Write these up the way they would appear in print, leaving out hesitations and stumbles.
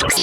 What's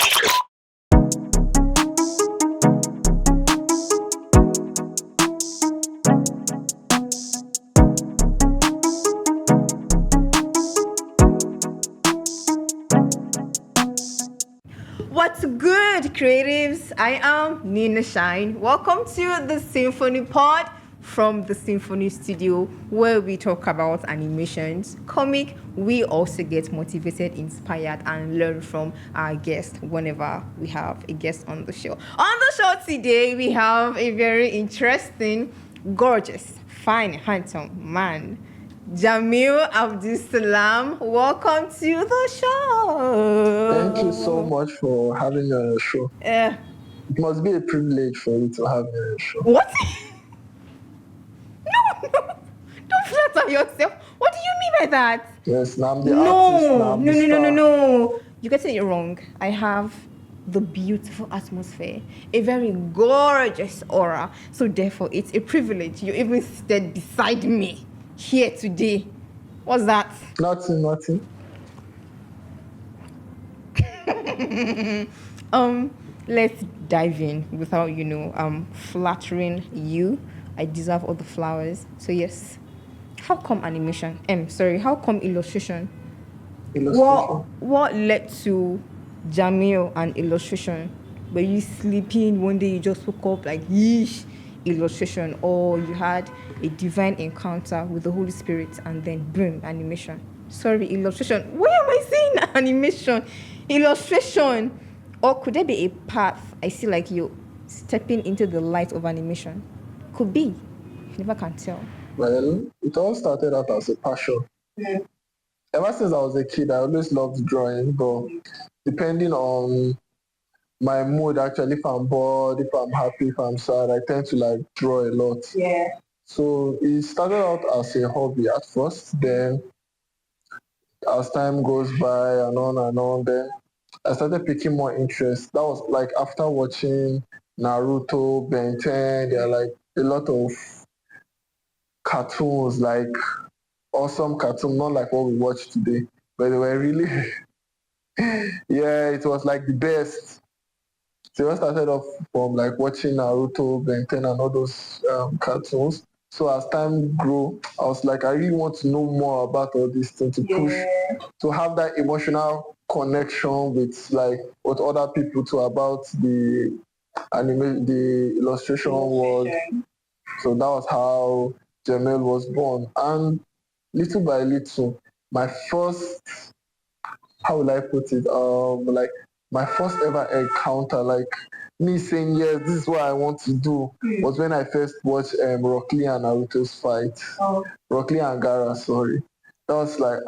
good, creatives? I am Nina Shine. Welcome to the Symphony Pod from the Symphony Studio, where we talk about animations, comic. We also get motivated, inspired, and learn from our guests whenever we have a guest on the show. On the show today, we have a very interesting, gorgeous, fine, handsome man. Jamil Abdulsalam, welcome to the show. Thank you so much for having me on your show. It must be a privilege for you to have me on your show. What? No, don't flatter yourself. What do you mean by that? Yes, now I'm the artist. Now I'm the star. No. You get it wrong. I have the beautiful atmosphere, a very gorgeous aura. So therefore, it's a privilege. You even stood beside me here today. What's that? Nothing. Let's dive in without flattering you. I deserve all the flowers. So yes, how come animation? How come illustration? What led to Jamil and illustration? Were you sleeping one day, you just woke up like yeesh, illustration, or you had a divine encounter with the Holy Spirit and then boom, animation? Sorry, illustration. Why am I saying animation? Illustration. Or could there be a path? I see like you stepping into the light of animation. Could be. You never can tell. Well, it all started out as a passion. Yeah. Ever since I was a kid, I always loved drawing, but depending on my mood, actually, if I'm bored, if I'm happy, if I'm sad, I tend to like draw a lot. Yeah. So it started out as a hobby at first, then as time goes by and on, then I started picking more interest. That was like after watching Naruto, Ben 10, there are like a lot of cartoons, like awesome cartoons, not like what we watch today, but they were really, yeah, it was like the best. So I started off from like watching Naruto, Ben 10 and all those cartoons. So as time grew, I was like, I really want to know more about all these things to push, to have that emotional connection with like what other people to about the the illustration world. So that was how Jamil was born. And little by little, my first, how will I put it? Like my first ever encounter, like me saying yes, this is what I want to do, was when I first watched Rock Lee and Naruto's fight. Rock Lee and Gara, sorry. That was like,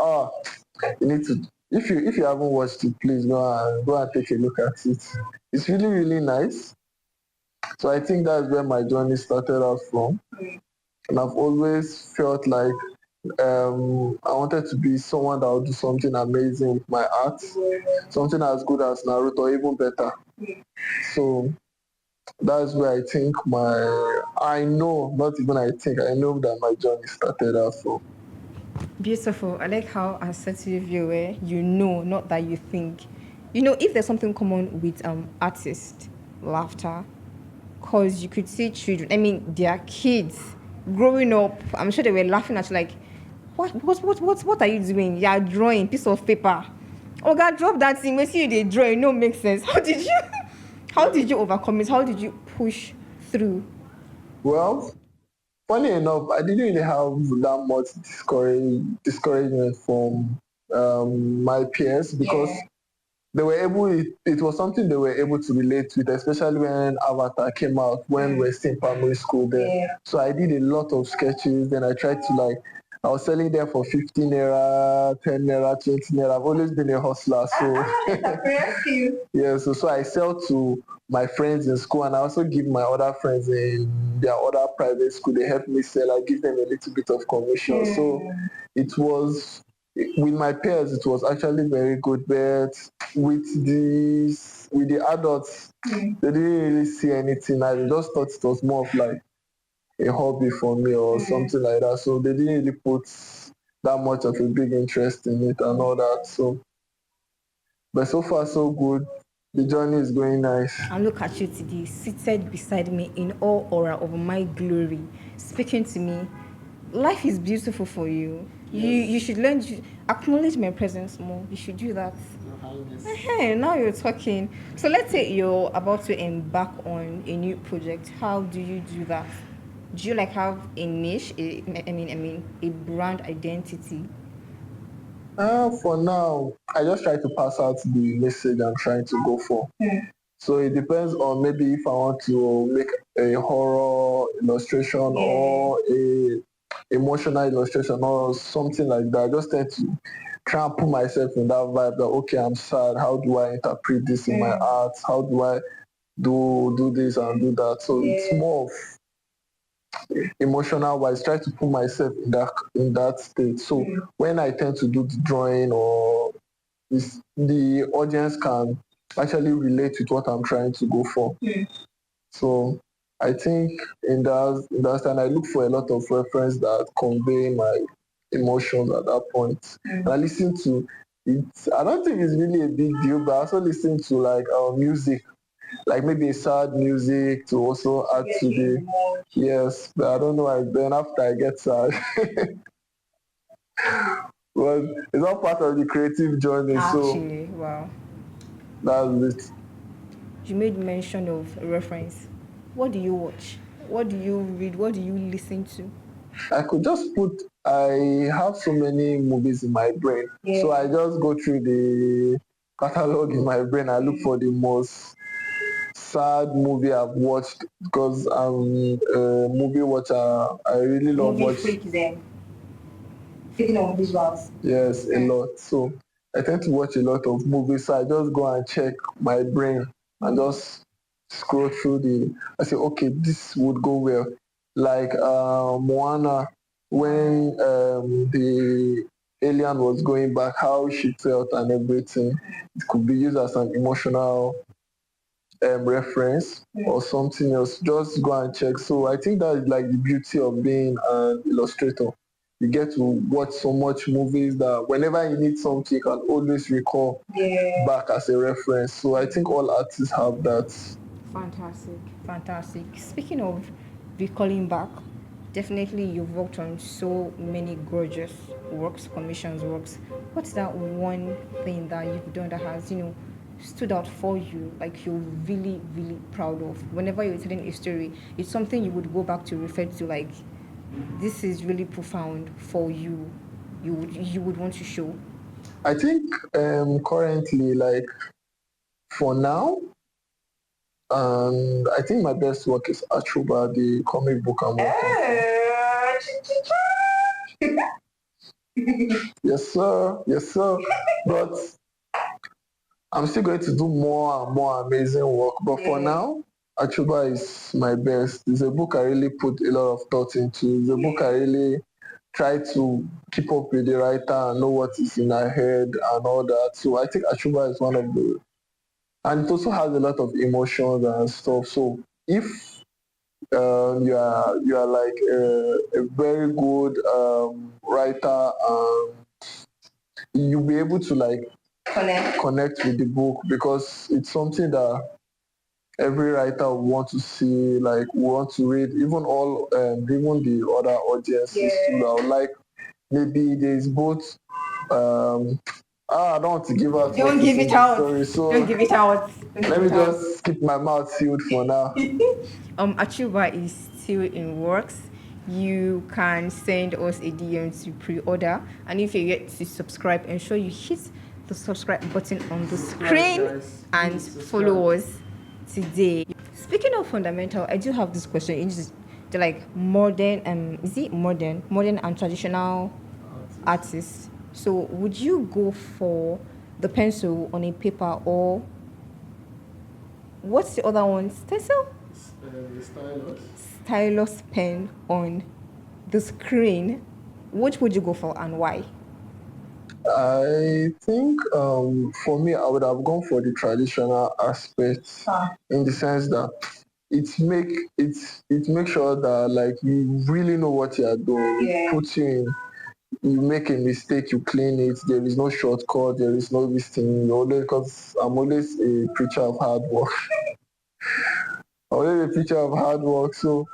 you need to, if you haven't watched it, please go and take a look at it. It's really, really nice. So I think that's where my journey started out from. And I've always felt like I wanted to be someone that would do something amazing with my art, something as good as Naruto, even better. So that's where I think I know that my journey started out from. Beautiful. I like how assertive you were. You know, not that you think. You know, if there's something common with artists, laughter, because you could see children. I mean, they are kids growing up. I'm sure they were laughing at you like, what are you doing? You're drawing piece of paper. Oh God, drop that thing. We see you they draw. It no make sense. How did you overcome it? How did you push through? Well, funny enough, I didn't really have that much discouragement from my peers because they were able. It was something they were able to relate with, especially when Avatar came out when we were still in primary school. Then, so I did a lot of sketches. Then I tried to like. I was selling them for 15 naira, 10 naira, 20 naira. I've always been a hustler, so yeah. So I sell to my friends in school, and I also give my other friends in their other private school. They help me sell. I give them a little bit of commission. So it was with my peers. It was actually very good, but with the adults, they didn't really see anything. I just thought it was more of like a hobby for me or something like that. So they didn't really put that much of a big interest in it and all that. So, but so far so good. The journey is going nice. And look at you today, seated beside me in all aura of my glory, speaking to me. Life is beautiful for you. You should learn to acknowledge my presence more. You should do that. Hey, now you're talking. So let's say you're about to embark on a new project. How do you do that? Do you like have a niche? I mean, a brand identity. For now, I just try to pass out the message I'm trying to go for. So it depends on maybe if I want to make a horror illustration or a emotional illustration or something like that. I just tend to try and put myself in that vibe that okay, I'm sad. How do I interpret this in my art? How do I do this and do that? So it's more of emotional wise, try to put myself in that state. So when I tend to do the drawing or this, the audience can actually relate with what I'm trying to go for. So I think in that time I look for a lot of reference that convey my emotions at that point. And I listen to it. I don't think it's really a big deal, but I also listen to like music, like maybe sad music to also add to the yes. But I don't know. Then after I get sad, but it's all part of the creative journey. So Actually, wow. that's it. You made mention of reference. What do you watch? What do you read? What do you listen to? I could just put. I have so many movies in my brain, so I just go through the catalog in my brain. I look for the most sad movie I've watched because I'm a movie watcher. I really love Movie watch. freak then. Speaking of visuals. Yes, a lot. So I tend to watch a lot of movies. So I just go and check my brain and just scroll through the. I say, okay, this would go well. Like Moana, when the alien was going back, how she felt and everything. It could be used as an emotional reference or something else. Just go and check. So I think that is like the beauty of being an illustrator. You get to watch so much movies that whenever you need something, you can always recall back as a reference. So I think all artists have that. Fantastic, fantastic. Speaking of recalling back, definitely you've worked on so many gorgeous works, commissions works. What's that one thing that you've done that has, stood out for you, like you're really, really proud of? Whenever you're telling a story, it's something you would go back to refer to, like, this is really profound for you. You would want to show. I think currently, like for now, and I think my best work is Achuba, the comic book I'm working on. Yes, sir. Yes, sir. But I'm still going to do more and more amazing work. But for now, Achuba is my best. It's a book I really put a lot of thought into. It's a book I really try to keep up with the writer and know what is in her head and all that. So I think Achuba is one of the, and it also has a lot of emotions and stuff. So if you are like a very good writer, you'll be able to like connect with the book because it's something that every writer would want to see, like want to read, even even the other audiences too that would like maybe there's both I don't want to give out what Don't is give in it the out. story, so Don't give it out. Don't let give me it out. just keep my mouth sealed for now. Achuba is still in works. You can send us a DM to pre-order, and if you're yet to subscribe, ensure you hit the subscribe button on the screen and follow us today. Speaking of fundamental, I do have this question. It's the like modern is it modern and traditional artists. So would you go for the pencil on a paper, or what's the other one? Stencil? The stylus. Stylus pen on the screen. Which would you go for and why? I think for me, I would have gone for the traditional aspect in the sense that it makes sure that like you really know what you are doing. It puts you you make a mistake, you clean it. There is no shortcut. There is no this thing. Because I'm always a preacher of hard work. I'm always a preacher of hard work. So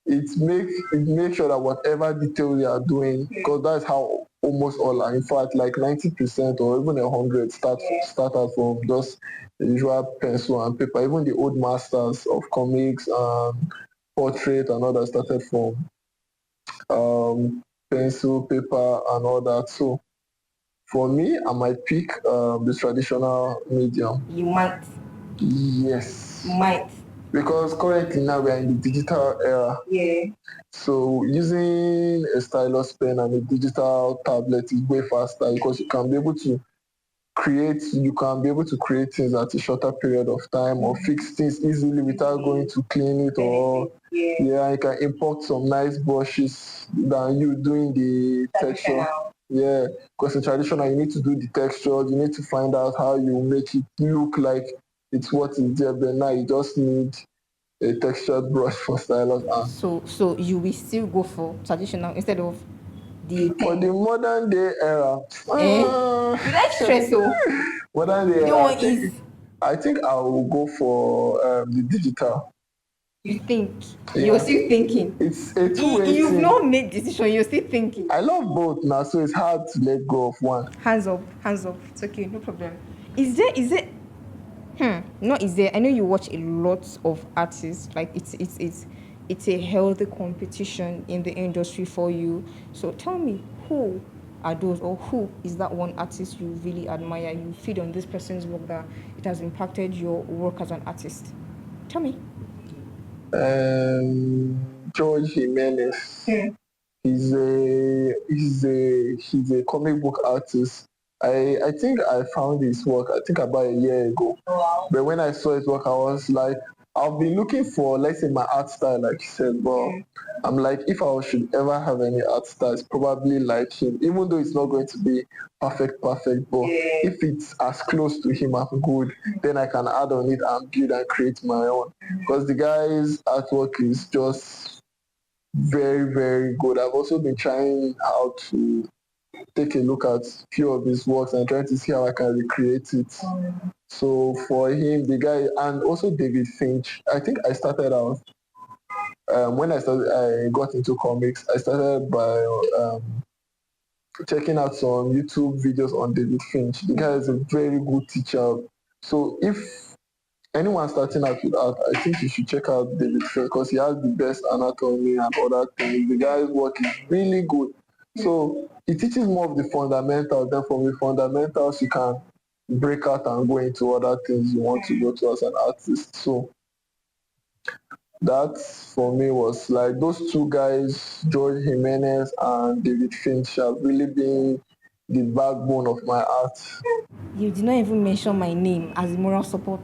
it makes sure that whatever detail you are doing, because that's how almost all are. In fact, like 90% or even 100 start out from just the usual pencil and paper. Even the old masters of comics and portrait and all that started from pencil, paper, and all that. So for me, I might pick the traditional medium. You might. Yes. Might. Because currently now we are in the digital era. Yeah. So using a stylus pen and a digital tablet is way faster because you can be able to create things at a shorter period of time or fix things easily without going to clean it or yeah, you can import some nice brushes than you doing the texture. Yeah, because in traditional you need to do the texture, you need to find out how you make it look like it's what is there, but now you just need a textured brush for stylus and So you will still go for traditional instead of the for the modern day era. you like stress, so Modern day you era, don't want ease. I think I will go for the digital. You think. You're Yeah, still thinking. it's a two-way You've thing. not made decision, you're still thinking. I love both now, so it's hard to let go of one. Hands up, hands up. It's okay, no problem. Not is there. I know you watch a lot of artists. Like it's a healthy competition in the industry for you. So tell me, who are those, or who is that one artist you really admire? You feed on this person's work that it has impacted your work as an artist. Tell me. George Jimenez. He's a comic book artist. I think I found his work, I think about a year ago. But when I saw his work, I was like, I've been looking for, let's say, my art style, like you said, but I'm like, if I should ever have any art style, it's probably like him, even though it's not going to be perfect, but if it's as close to him as good, then I can add on it and build and create my own. Because the guy's artwork is just very, very good. I've also been trying how to take a look at a few of his works and trying to see how I can recreate it. So for him, the guy, and also David Finch, I think I started out, when I got into comics, I started by checking out some YouTube videos on David Finch. The guy is a very good teacher. So if anyone starting out with art, I think you should check out David Finch because he has the best anatomy and other things. The guy's work is really good. So he teaches more of the fundamentals. Then from the fundamentals, you can break out and go into other things you want to go to as an artist. So that for me was like those two guys, George Jimenez and David Finch, have really been the backbone of my art. You did not even mention my name as moral support.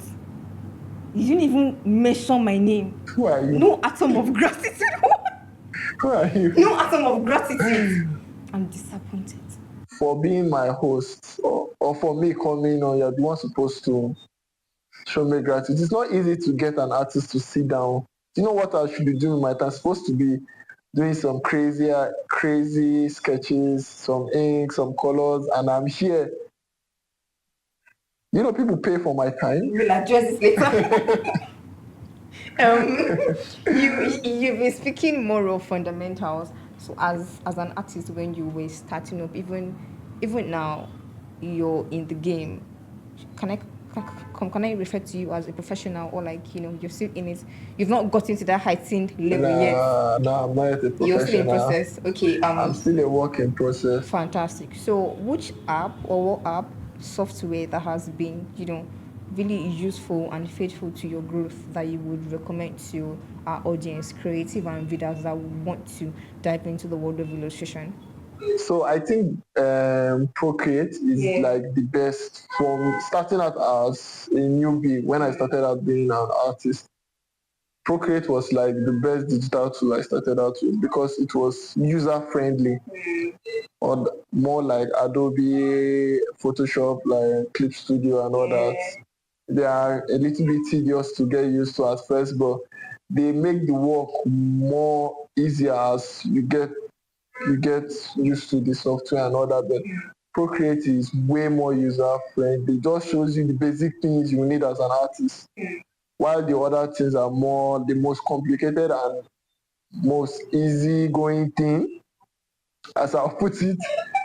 You didn't even mention my name. Who are you? No atom of gratitude. Who are you? No atom of gratitude. I'm disappointed. For being my host or for me coming on, you're the one supposed to show me gratitude. It's not easy to get an artist to sit down. Do you know what I should be doing with my time? I'm supposed to be doing some crazy sketches, some ink, some colors, and I'm here. You know, people pay for my time. We'll address this later. You've been speaking more of fundamentals. So as an artist, when you were starting up, even now, you're in the game. Can I can I refer to you as a professional, or like you're still in it? You've not gotten to that heightened level yet. No, I'm not a professional. You're still in process. Okay. I'm still a work in process. Fantastic. So, which app or what app software that has been really useful and faithful to your growth that you would recommend to our audience, creative and readers that want to dive into the world of illustration? So I think Procreate is like the best from starting out as a newbie. When I started out being an artist, Procreate was like the best digital tool I started out with because it was user friendly, or more like Adobe, Photoshop, like Clip Studio and all that. They are a little bit tedious to get used to at first, but they make the work more easier as you get you get used to the software and all that, but Procreate is way more user friendly. It just shows you the basic things you need as an artist, while the other things are more the most complicated and most easy going thing, as I'll put it,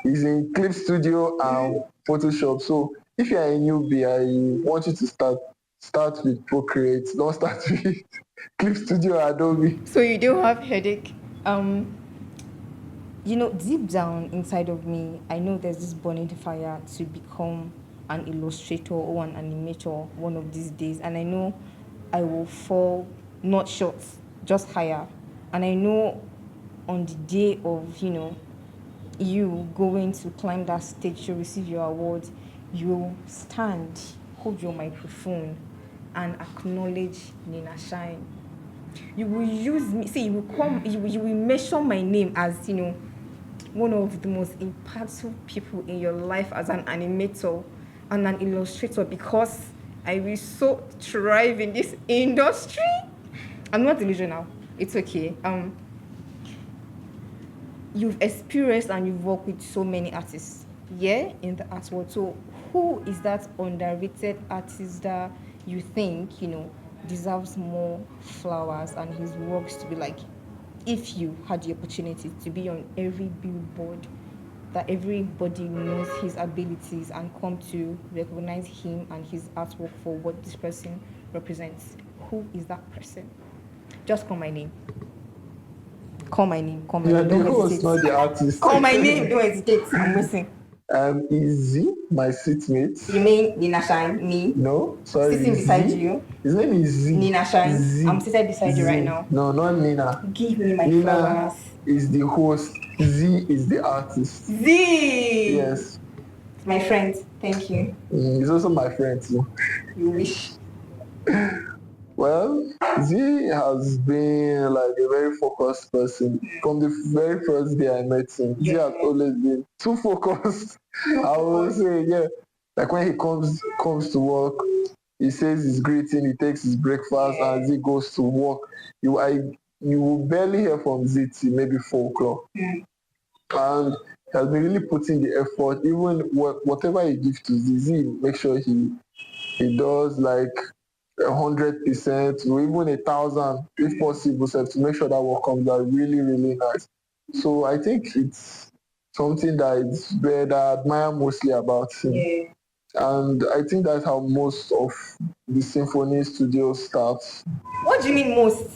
is in Clip Studio and Photoshop. So if you're a newbie, I want you to start with Procreate. Don't start with Clip Studio or Adobe. So you do have headache. Deep down inside of me, I know there's this burning fire to become an illustrator or an animator one of these days, and I know I will fall not short, just higher. And I know on the day of you going to climb that stage to receive your award, you stand, hold your microphone, and acknowledge Nina Shine. You will use me. See, you will mention my name as one of the most impactful people in your life as an animator and an illustrator, because I will so thrive in this industry. I'm not delusional. It's okay. You've experienced and you've worked with so many artists, yeah, in the art world. So who is that underrated artist that you think, deserves more flowers and his works to be like, if you had the opportunity to be on every billboard, that everybody knows his abilities and come to recognize him and his artwork for what this person represents? Who is that person? Just call my name. Call my name. Call my You're name. the Don't host, not hesitate. the artist. Call my name. Don't hesitate. I'm listening. Izzy, my seatmate. You mean Nina Shine? Me? No, sorry, Sitting beside Z. you. His name is Z. Nina Shine. Z. I'm seated beside you right Z. now. No, not Nina. Give me my Nina flowers. is the host. Z is the artist. Z! Yes. My friend. Thank you. He's also my friend too. You wish. Well, Z has been like a very focused person. From the very first day I met him, Z has always been too focused. I will say, yeah. Like when he comes to work, he says his greeting, he takes his breakfast, and Z goes to work. You will barely hear from Z till maybe 4 o'clock. And he has been really putting the effort. Even whatever he gives to Z, make sure he does like 100%, or even 1,000 if possible, so to make sure that work comes out really, really nice. So I think it's something that I admire mostly about him. Yeah. And I think that's how most of the symphony studio starts. What do you mean most?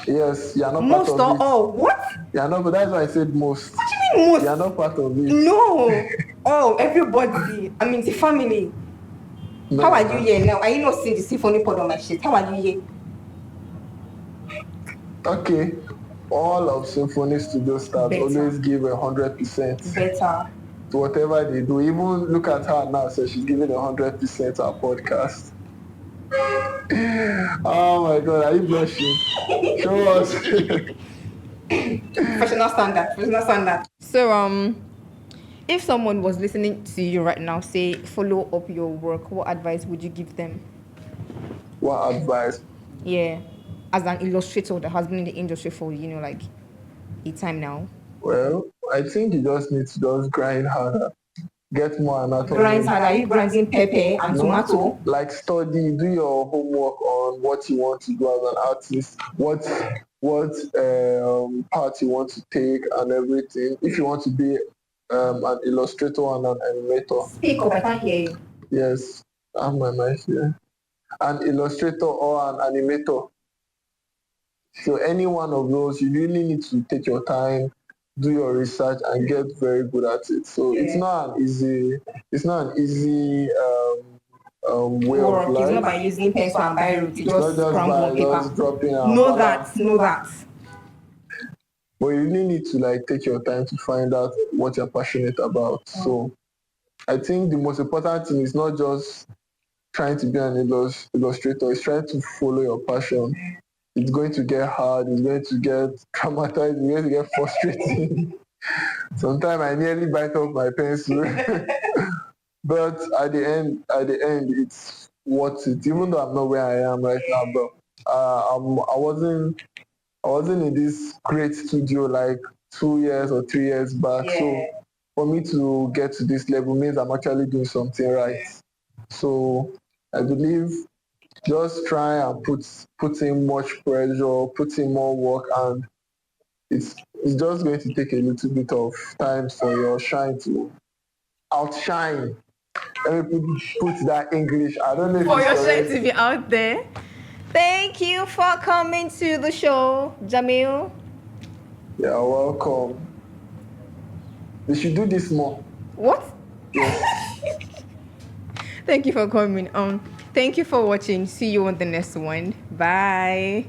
Yes, you're not most part of it. All? What? You're not, but that's why I said most. What do you mean most? You're not part of it. No. Everybody. I mean the family. No, how are you here now? Are you not seeing the symphony pod on my shit? How are you here? Okay. All of symphony studio staff always give 100%. Better. To whatever they do. Even look at her now, so she's giving 100% to our podcast. Oh my God, are you blushing? Show us. Professional standard. So if someone was listening to you right now, say follow up your work, what advice would you give them? What advice? Yeah, as an illustrator that has been in the industry for like a time now. Well, I think you just need to just grind harder. Get more anatomy. Grind harder. Are you grinding pepper and tomato? Like study, do your homework on what you want to do as an artist, what part you want to take and everything. If you want to be an illustrator and an animator. Speak up, I can't hear you. Yes, I have my mic here. An illustrator or an animator. So any one of those, you really need to take your time, do your research, and get very good at it. So it's not an easy way of life. It's not by using pencil and biro to just scramble on paper. Just dropping know that. But you really need to like take your time to find out what you're passionate about. So I think the most important thing is not just trying to be an illustrator, it's trying to follow your passion. It's going to get hard, it's going to get traumatized, it's going to get frustrating. Sometimes I nearly bite off my pencil. But at the end, it's worth it. Even though I'm not where I am right now, but I wasn't in this great studio like 2 years or 3 years back. Yeah. So for me to get to this level means I'm actually doing something right. So I believe just try and put in much pressure, put in more work, and it's just going to take a little bit of time for your shine to outshine. Let me put that English. I don't know if For it's your shine correct. to be out there. Thank you for coming to the show, Jamil. You're welcome. We should do this more. What? Yes. Thank you for coming. Thank you for watching. See you on the next one. Bye.